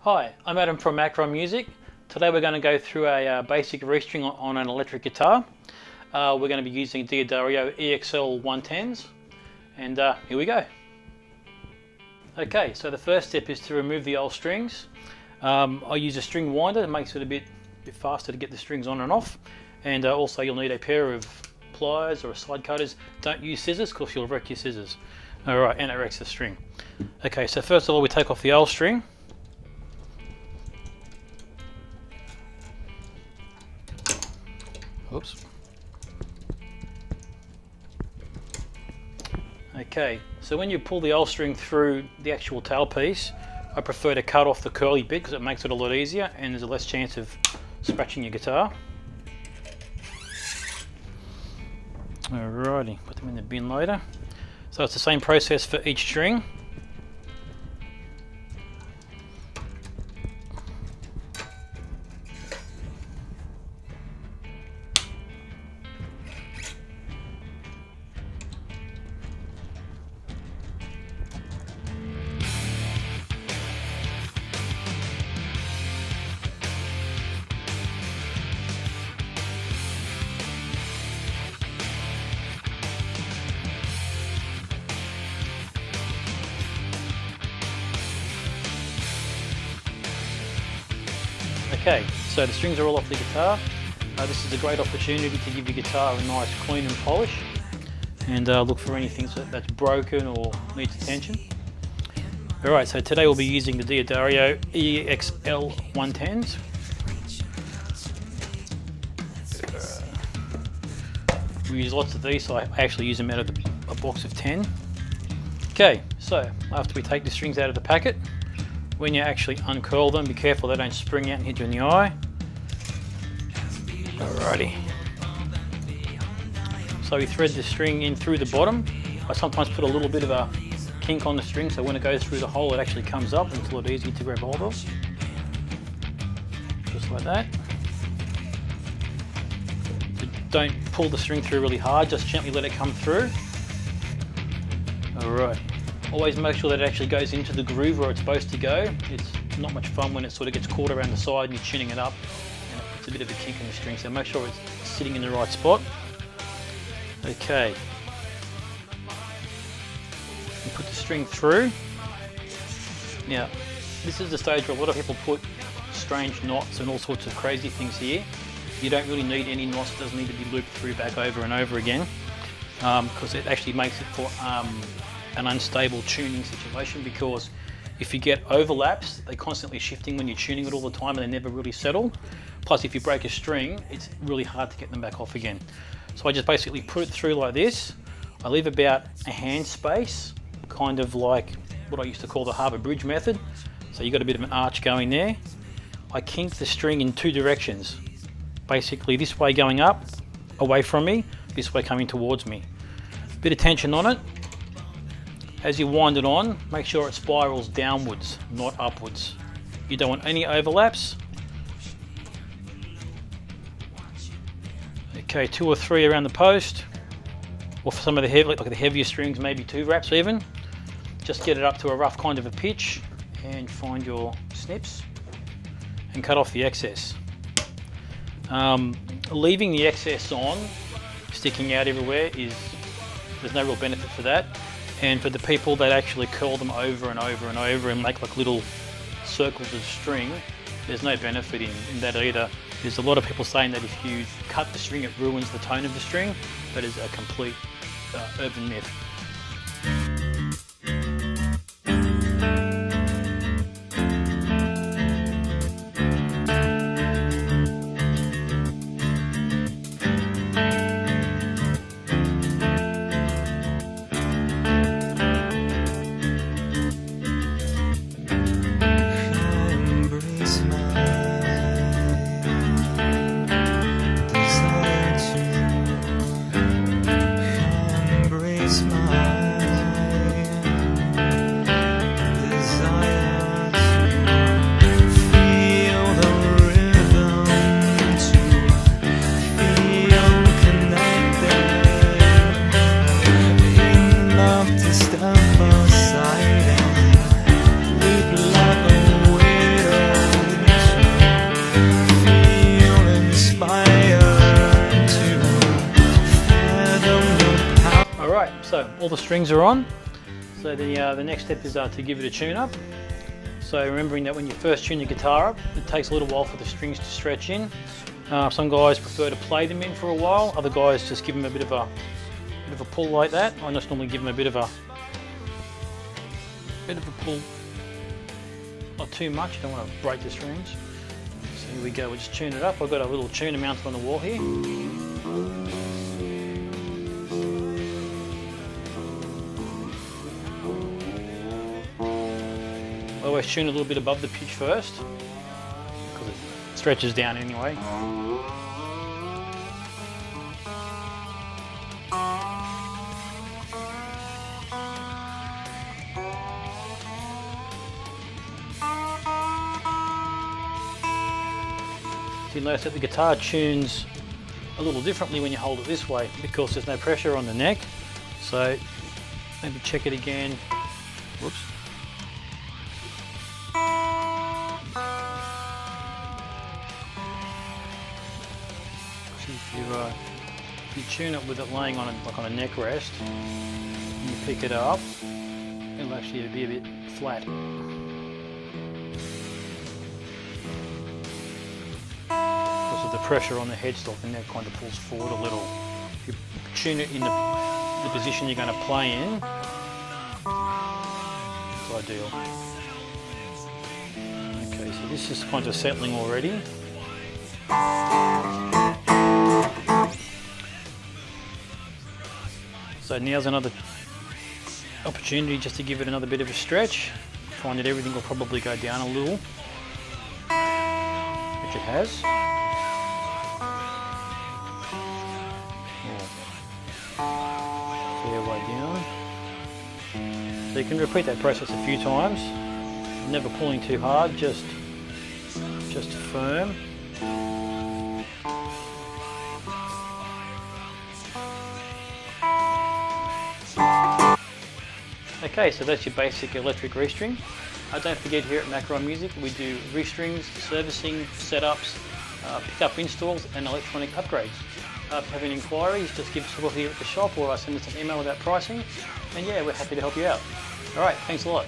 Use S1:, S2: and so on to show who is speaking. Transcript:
S1: Hi, I'm Adam from Macron Music. Today we're going to go through a basic restring on an electric guitar. We're going to be using D'Addario EXL 110s, and here we go. Okay, so the first step is to remove the old strings. I use a string winder. It makes it a bit faster to get the strings on and off, and also you'll need a pair of pliers or side cutters. Don't use scissors because you'll wreck your scissors. Alright, and it wrecks the string. Okay, so first of all we take off the old string. Oops. Okay, so when you pull the old string through the actual tailpiece, I prefer to cut off the curly bit because it makes it a lot easier and there's a less chance of scratching your guitar. Alrighty, put them in the bin later. So it's the same process for each string. Okay, so the strings are all off the guitar. This is a great opportunity to give your guitar a nice clean and polish, and look for anything that's broken or needs attention. Alright, so today we'll be using the D'Addario EXL 110s. We use lots of these, so I actually use them out of a box of 10. Okay, so after we take the strings out of the packet, when you actually uncurl them, be careful they don't spring out and hit you in the eye. Alrighty. So we thread the string in through the bottom. I sometimes put a little bit of a kink on the string so when it goes through the hole it actually comes up and it's a lot easier to grab hold of. Just like that. So don't pull the string through really hard, just gently let it come through. Alright. Always make sure that it actually goes into the groove where it's supposed to go. It's not much fun when it sort of gets caught around the side and you're tuning it up and it puts a bit of a kink in the string, so make sure it's sitting in the right spot. Okay. You put the string through. Now, this is the stage where a lot of people put strange knots and all sorts of crazy things here. You don't really need any knots, it doesn't need to be looped through back over and over again, because it actually makes it for an unstable tuning situation, because if you get overlaps, they're constantly shifting when you're tuning it all the time and they never really settle. Plus if you break a string, it's really hard to get them back off again. So I just basically put it through like this. I leave about a hand space, kind of like what I used to call the Harbour Bridge method. So you've got a bit of an arch going there. I kink the string in two directions. Basically this way going up, away from me, this way coming towards me. Bit of tension on it. As you wind it on, make sure it spirals downwards, not upwards. You don't want any overlaps. Okay, 2 or 3 around the post, or for some of the like the heavier strings, maybe 2 wraps even. Just get it up to a rough kind of a pitch and find your snips and cut off the excess. Leaving the excess on, sticking out everywhere, there's no real benefit for that. And for the people that actually curl them over and over and over and make like little circles of string, there's no benefit in that either. There's a lot of people saying that if you cut the string it ruins the tone of the string. That is a complete urban myth.
S2: Smile.
S1: all the strings are on. So the next step is to give it a tune up. So remembering that when you first tune the guitar up, it takes a little while for the strings to stretch in. Some guys prefer to play them in for a while. Other guys just give them a bit of a pull like that. I just normally give them a bit of a pull. Not too much. You don't want to break the strings. So here we go. We'll just tune it up. I've got a little tuner mounted on the wall here. I always tune a little bit above the pitch first because it stretches down anyway. So you notice that the guitar tunes a little differently when you hold it this way because there's no pressure on the neck. So maybe check it again. Whoops. If you tune it with it laying on like on a neck rest, and you pick it up, it'll actually be a bit flat. Because of the pressure on the headstock, the neck kind of pulls forward a little. If you tune it in the position you're going to play in, it's ideal. Okay, so this is kind of settling already. So now's another opportunity just to give it another bit of a stretch. Find that everything will probably go down a little, which it has. Fair way down. So you can repeat that process a few times. Never pulling too hard, just firm. Okay, so that's your basic electric restring. Don't forget, here at Macron Music we do restrings, servicing, setups, pick-up installs and electronic upgrades. If you have any inquiries, just give us a call here at the shop or send us an email with that pricing, and yeah, we're happy to help you out. Alright, thanks a lot.